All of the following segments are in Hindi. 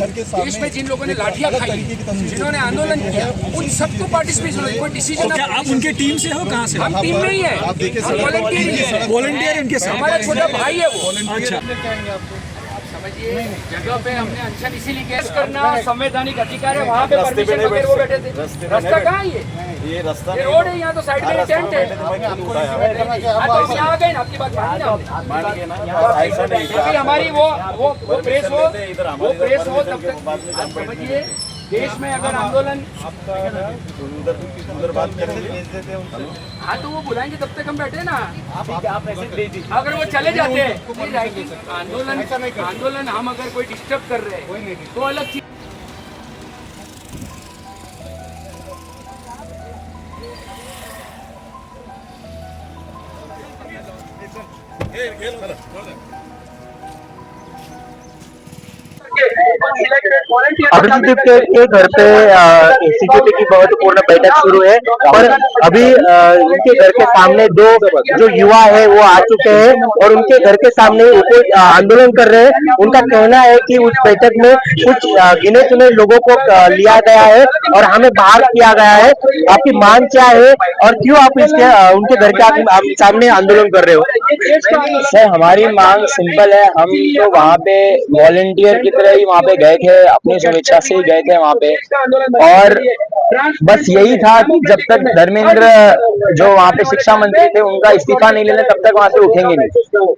देश में जिन लोगों ने लाठियां खाई, जिन्होंने आंदोलन किया, उन सबको पार्टिसिपेशन हो, कोई डिसीजन। क्या आप उनके टीम से हो? कहाँ से? हम टीम में ही है, वॉलंटियर ही है, वॉलंटियर इनके साथ। हमारा छोटा भाई है वो। अच्छा, समझिए, जगह पे हमने अनशन इसीलिए केस करना संवैधानिक अधिकार है, वहाँ पे परमिशन बगैर वो बैठे थे। रास्ता कहाँ है ये रास्ता? ये रोड है, यहाँ तो साइड में टेंट है। आप यहाँ आ गए ना, आपकी बात मानी ना। हमारी वो प्रेस हो तब तक। आप समझिए, देश में अगर आंदोलन उधर बात करेंगे, हाँ तो वो बुलाएंगे, तब तक हम बैठे ना। अगर वो चले जाते हैं आंदोलन हम अगर कोई डिस्टर्ब कर रहे हैं तो अलग चीज। अभिजीत के घर पे सिक्योरिटी की महत्वपूर्ण बैठक शुरू है और अभी उनके घर के सामने दो जो युवा है वो आ चुके हैं और उनके घर के सामने वो आंदोलन कर रहे हैं। उनका कहना है कि उस बैठक में कुछ गिने चुने लोगों को लिया गया है और हमें बाहर किया गया है। आपकी मांग क्या है और क्यों आप इसके उनके घर के सामने आंदोलन कर रहे हो? सर, हमारी मांग सिंपल है। हम तो वहाँ पे वॉलंटियर की तरह ही वहाँ पे गए थे, अपनी स्वेच्छा से ही गए थे वहाँ पे, और बस यही था कि जब तक धर्मेंद्र जो वहाँ पे शिक्षा मंत्री थे उनका इस्तीफा नहीं लेने तब तक वहाँ से उठेंगे नहीं,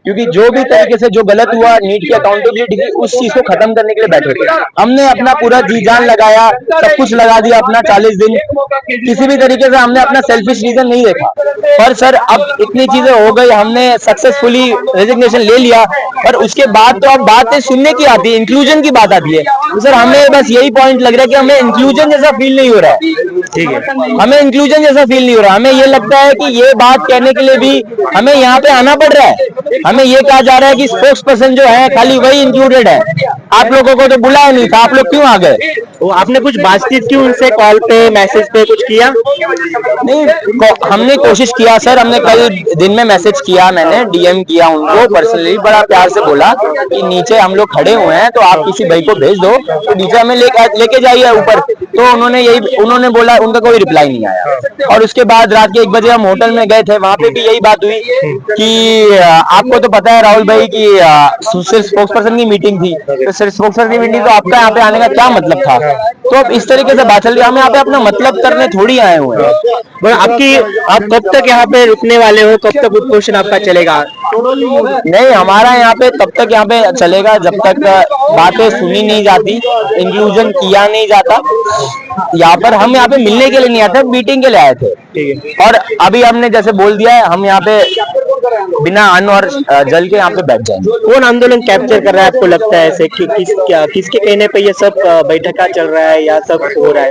क्योंकि जो भी तरीके से जो गलत हुआ, नीट की अकाउंटेबिलिटी की, उस चीज को खत्म करने के लिए बैठे थे। हमने अपना पूरा जी जान लगाया, सब कुछ लगा दिया अपना 40 दिन, किसी भी तरीके से हमने अपना सेल्फिश रीजन नहीं देखा। पर सर अब इतनी चीजें हो गई, हमने सक्सेसफुली रेजिग्नेशन ले लिया, पर उसके बाद तो अब बातें सुनने की आती है, इंक्लूजन की बात आती है। तो सर हमें बस यही पॉइंट लग रहा है कि हमें इंक्लूजन जैसा फील नहीं हो रहा है। ठीक है, हमें इंक्लूजन जैसा फील नहीं हो रहा। हमें ये लगता है कि ये बात कहने के लिए भी हमें यहाँ पे आना पड़ रहा है। हमें ये कहा जा रहा है कि स्पोक्स पर्सन जो है खाली वही इंक्लूडेड है, आप लोगों को तो बुलाया नहीं था, आप लोग क्यों आ गए? वो आपने कुछ बातचीत की उनसे, कॉल पे, मैसेज पे कुछ किया? नहीं, हमने कोशिश किया सर, हमने कल दिन में मैसेज किया, मैंने डीएम किया उनको पर्सनली, बड़ा प्यार से बोला कि नीचे हम लोग खड़े हुए हैं तो आप किसी भाई को भेज दो तो नीचे हमें लेके जाइए ऊपर। तो उन्होंने बोला, उनका कोई रिप्लाई नहीं आया। और उसके बाद रात के 1 बजे हम होटल में गए थे, वहां पे भी यही बात हुई कि आपको तो पता है राहुल भाई की सिर्फ स्पोक्स पर्सन की मीटिंग थी, तो सिर्फ स्पोक्स पर्सन की मीटिंग, तो आपका यहाँ पे आने का क्या मतलब था? तो अब इस तरीके से बात चल रही है, हम यहाँ पे अपना मतलब करने थोड़ी आए हुए हैं। आप कब तक यहाँ पे रुकने वाले हो? कब तक उद्घोषण आपका चलेगा? नहीं, हमारा यहाँ पे तब तक यहाँ पे चलेगा जब तक बातें सुनी नहीं जाती, इंक्लूजन किया नहीं जाता। यहाँ पर हम यहाँ पे मिलने के लिए नहीं आते, मीटिंग के लिए आए थे। और अभी हमने जैसे बोल दिया है, हम यहाँ पे बिना अन्न और जल के यहाँ पे बैठ जाएंगे। कौन आंदोलन कैप्चर कर रहा है आपको लगता है ऐसे कि किसके कहने पे ये सब बैठका चल रहा है या सब हो रहा है?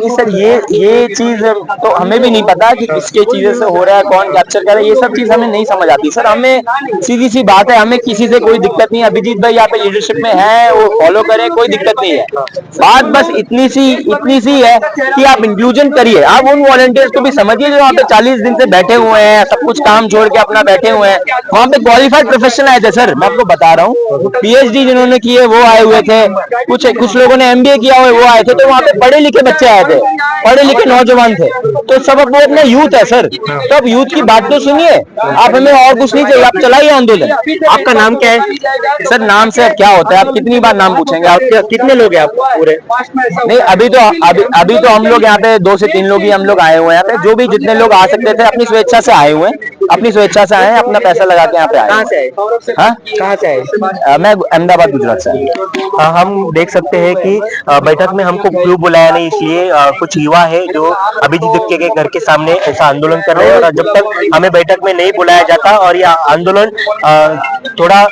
सर ये चीज तो हमें भी नहीं पता कि किसके चीजें से हो रहा है, कौन कैप्चर कर रहा है, ये सब चीज हमें नहीं समझ आती। सर हमें सीधी सी बात है, हमें किसी से कोई दिक्कत नहीं है। अभिजीत भाई यहाँ पे लीडरशिप में है, वो फॉलो करे, कोई दिक्कत नहीं है। बात बस इतनी सी है कि आप इंक्लूजन करिए। आप उन वॉलंटियर्स को भी समझिए जो वहाँ पे 40 दिन से बैठे हुए हैं, सब कुछ काम छोड़ के अपना बैठे हुए हैं। वहाँ पे क्वालिफाइड प्रोफेशनल आए थे सर, मैं आपको बता रहा हूँ, पीएचडी जिन्होंने किए वो आए हुए थे, कुछ लोगों ने एमबीए किया हुआ वो आए थे। तो वहाँ पे पढ़े लिखे बच्चे आए थे, पढ़े लिखे नौजवान थे, तो सब वो अपना यूथ है सर। तो अब यूथ की बात तो सुनिए आप, हमें और कुछ नहीं चाहिए, आप चलाइए आंदोलन। आपका नाम क्या है सर? नाम से क्या होता है, आप कितनी बार नाम पूछेंगे? आप कितने लोग हैं आप पूरे? नहीं, अभी तो हम लोग यहाँ पे 2 से 3 लोग ही हम लोग आए हुए हैं। जो भी जितने लोग आ सकते थे अपनी स्वेच्छा से आए हुए हैं, अपनी स्वेच्छा से आए, अपना पैसा लगा के यहाँ पे आए। कहाँ से आए? हाँ, कहाँ से आए? मैं अहमदाबाद गुजरात से। हम देख सकते हैं कि बैठक में हमको क्यों बुलाया नहीं, इसलिए कुछ युवा है जो अभिजीत के घर के सामने ऐसा आंदोलन कर रहे हैं। और जब तक हमें बैठक में नहीं बुलाया जाता और यह आंदोलन थोड़ा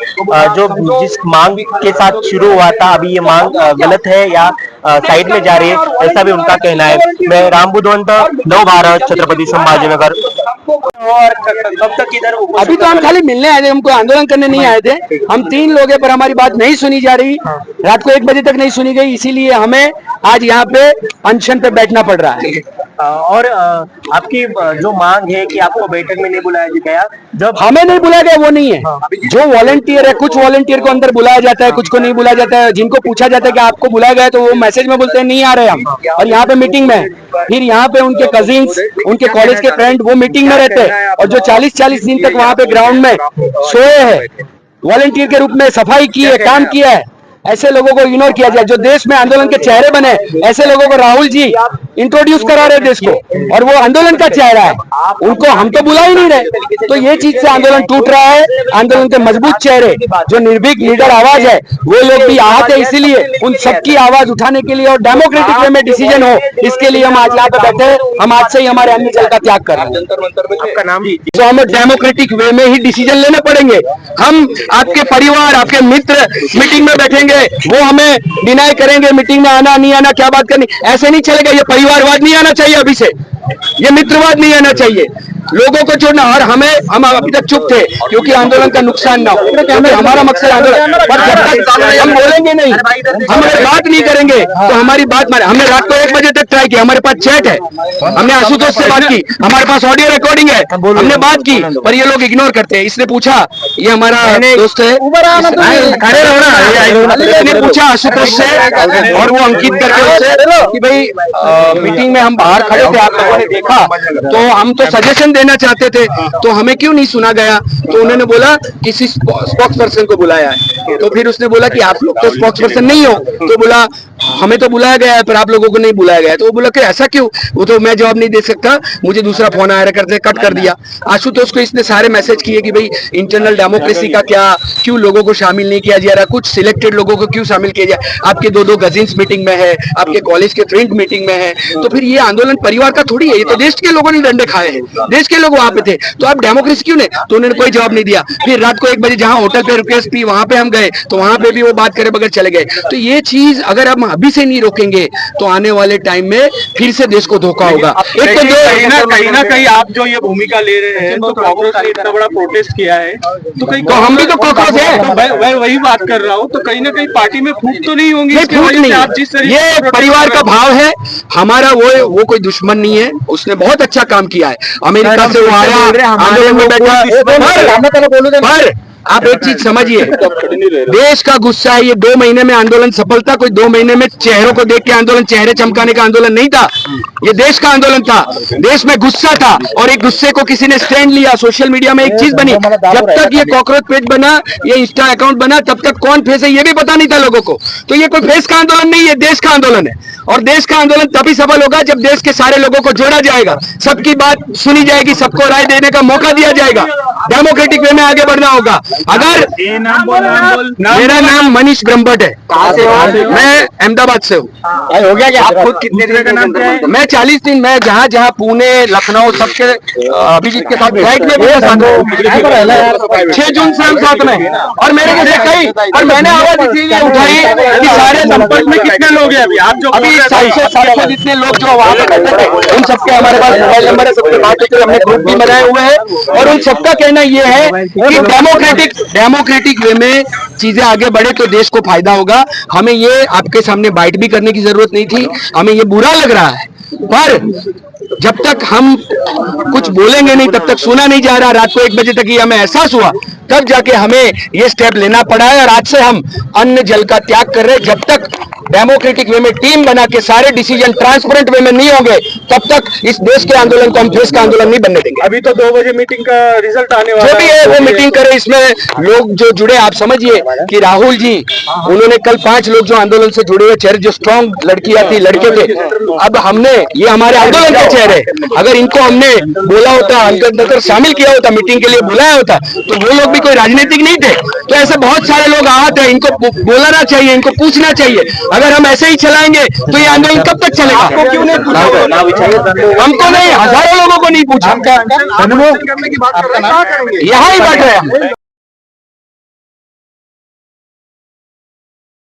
जो जिस मांग के साथ शुरू हुआ था, अभी ये मांग गलत है या साइड में जा रही है, ऐसा भी उनका कहना है। मैं राम बुधवंत, नव भारत, छत्रपति संभाजीनगर। और कब तक इधर? अभी तो हम खाली मिलने आए थे, हमको आंदोलन करने नहीं आए थे। हम 3 लोग हैं पर हमारी बात नहीं सुनी जा रही, रात को 1 बजे तक नहीं सुनी गई, इसीलिए हमें आज यहाँ पे अनशन पे बैठना पड़ रहा है। और आपकी जो मांग है कि आपको बैठक में नहीं बुलाया गया, जब हमें नहीं बुलाया गया वो नहीं है, जो वॉलंटियर है, कुछ वॉलंटियर को अंदर बुलाया जाता है, कुछ को नहीं बुलाया जाता है। जिनको पूछा जाता है कि आपको बुलाया गया, तो वो मैसेज में बोलते हैं नहीं आ रहे हम, और यहाँ पे मीटिंग में, फिर यहाँ पे उनके कजिन्स, उनके कॉलेज के फ्रेंड वो मीटिंग में रहते हैं, और जो 40-40 दिन तक वहाँ पे ग्राउंड में सोए हैं, वॉलंटियर के रूप में सफाई की है, काम किया है, ऐसे लोगों को इग्नोर किया जाए। जो देश में आंदोलन के चेहरे बने, ऐसे लोगों को राहुल जी इंट्रोड्यूस करा रहे देश को, और वो आंदोलन का चेहरा है, उनको हम तो बुला ही नहीं रहे। तो ये चीज से आंदोलन टूट रहा है। आंदोलन के मजबूत चेहरे, जो निर्भीक लीडर आवाज है, वो लोग भी आहत है। इसीलिए उन सबकी आवाज उठाने के लिए और डेमोक्रेटिक वे में डिसीजन हो, इसके लिए हम आज यहाँ पे बैठे हैं। हम आज से ही हमारे अन्य जल का त्याग कर रहे हैं। आपका नाम? तो हमें डेमोक्रेटिक वे में ही डिसीजन लेने पड़ेंगे। हम आपके परिवार, आपके मित्र मीटिंग में बैठेंगे, वो हमें डिनाई करेंगे मीटिंग में आना नहीं आना, क्या बात करनी, ऐसे नहीं चलेगा। ये परिवारवाद नहीं आना चाहिए अभी से, ये मित्रवाद नहीं आना चाहिए। लोगों को छोड़ना, और हम अभी तक चुप थे क्योंकि आंदोलन का नुकसान ना हो, क्योंकि हमारा मकसद आंदोलन। पर जब तक हम बोलेंगे नहीं, हम अगर बात नहीं करेंगे तो हमारी बात माने। हमने रात को 1 बजे तक ट्राई किया, हमारे पास चैट है, हमने आशुतोष से बात की, हमारे पास ऑडियो रिकॉर्डिंग है, हमने बात की, पर ये लोग इग्नोर करते हैं। इसने पूछा, ये हमारा दोस्त है, इसने पूछा आशुतोष से, और वो अंकित करके उससे कि भाई मीटिंग में हम बाहर खड़े थे, आप लोगों ने देखा, तो हम तो सजेशन देना चाहते थे, तो हमें क्यों नहीं सुना गया। तो उन्होंने बोला किसी स्पोक्स पर्सन को बुलाया है। तो फिर उसने बोला कि आप लोग तो स्पोक्स पर्सन नहीं हो, तो बोला हमें तो बुलाया गया है पर आप लोगों को नहीं बुलाया गया है। तो वो बोला कि ऐसा क्यों, वो तो मैं जवाब नहीं दे सकता, मुझे दूसरा फोन आया करते, कट कर दिया। आशुतोष को इसने सारे मैसेज किए कि भाई इंटरनल डेमोक्रेसी का क्या, क्यों लोगों को शामिल नहीं किया जा रहा, कुछ सिलेक्टेड लोगों को क्यों शामिल किया जाए, आपके 2-2 कजिन्स मीटिंग में है, आपके कॉलेज के फ्रेंड मीटिंग में है। तो फिर ये आंदोलन परिवार का थोड़ी है, ये तो देश के लोगों ने डंडे खाए हैं, देश के लोग वहां पे थे, तो आप डेमोक्रेसी क्यों नहीं। तो उन्होंने कोई जवाब नहीं दिया। फिर रात को 1 बजे जहां होटल पे रिक्वेस्ट थी वहां पे हम गए, तो वहां पे भी वो बात करे बगैर चले गए। तो ये चीज अगर हम अभी से नहीं रोकेंगे तो आने वाले टाइम में फिर से देश को धोखा होगा। एक तो कहीं ना कहीं आप जो ये भूमिका ले रहे हैं, तो कांग्रेस ने इतना बड़ा प्रोटेस्ट किया है, तो कहीं तो हम भी तो कॉकरोच है। मैं वही बात कर रहा हूँ, तो कहीं ना कहीं पार्टी में फूट तो नहीं होंगी? फूट नहीं, ये परिवार का भाव है हमारा। वो कोई दुश्मन नहीं है, उसने बहुत अच्छा काम किया है। अमेरिका से वो आया, आंदोलन में बैठा, पर आप एक चीज समझिए, देश का गुस्सा है। ये 2 महीने में आंदोलन सफल था, कोई 2 महीने में चेहरों को देख के आंदोलन, चेहरे चमकाने का आंदोलन नहीं था। ये देश का आंदोलन था, देश में गुस्सा था, और एक गुस्से को किसी ने स्टैंड लिया। सोशल मीडिया में एक चीज बनी, जब तक ये कॉकरोच पेज बना, ये इंस्टा अकाउंट बना, तब तक कौन फेस है ये भी पता नहीं था लोगों को। तो ये कोई फेस का आंदोलन नहीं है, देश का आंदोलन है। और देश का आंदोलन तभी सफल होगा जब देश के सारे लोगों को जोड़ा जाएगा, सबकी बात सुनी जाएगी, सबको राय देने का मौका दिया जाएगा, डेमोक्रेटिक वे में आगे बढ़ना होगा। अगर मेरा नाम मनीष ब्रह्मभट्ट है, कहाँ से हो? मैं अहमदाबाद से हूँ। हो गया क्या? आप खुद कितने दिन का नाम है? मैं 40 दिन, मैं जहाँ जहाँ पुणे, लखनऊ, सबके अभिजीत के साथ फ्लाइट में 6 जून से हम साथ में। और मैंने कही, और मैंने आवाज इसीलिए उठाई कि सारे संपर्क में कितने लोग हैं अभी 700 जितने लोग जो वहाँ पे बैठे थे, उन सबके हमारे पास मोबाइल नंबर है, सबके बात होती है, हमने ग्रुप भी बनाए हुए हैं। और उन सबका कहना ये है कि डेमोक्रेटिक वे में चीजें आगे बढ़े तो देश को फायदा होगा। हमें ये आपके सामने बाइट भी करने की जरूरत नहीं थी, हमें ये बुरा लग रहा है, पर जब तक हम कुछ बोलेंगे नहीं तब तक सुना नहीं जा रहा। रात को 1 बजे तक ये हमें एहसास हुआ, तब जाके हमें ये स्टेप लेना पड़ा है। और आज से हम अन्न जल का त्याग कर रहे हैं। जब तक डेमोक्रेटिक वे में टीम बना के सारे डिसीजन ट्रांसपेरेंट वे में नहीं होंगे, तब तक इस देश के आंदोलन को हम देश का आंदोलन नहीं बनने देंगे। अभी तो 2 बजे मीटिंग का रिजल्ट आने वाला है, जो भी है वो मीटिंग करे। इसमें लोग जो जुड़े, आप समझिए कि राहुल जी, उन्होंने कल 5 लोग जो आंदोलन से जुड़े हुए चेहरे, जो स्ट्रॉन्ग लड़कियां थी, लड़के थे, अब हमने ये हमारे आंदोलन के चेहरे, अगर इनको हमने बोला होता, अंदर शामिल किया होता, मीटिंग के लिए बुलाया होता, तो वो लोग भी कोई राजनीतिक नहीं थे। तो ऐसे बहुत सारे लोग आहत हैं, इनको बोलना चाहिए, इनको पूछना चाहिए। अगर हम ऐसे ही चलाएंगे तो ये आंदोलन कब तक चलेगा? आपको क्यों नहीं पूछा? हमको नहीं, हजारों लोगों को नहीं पूछा। यहाँ ही बैठ रहे हैं।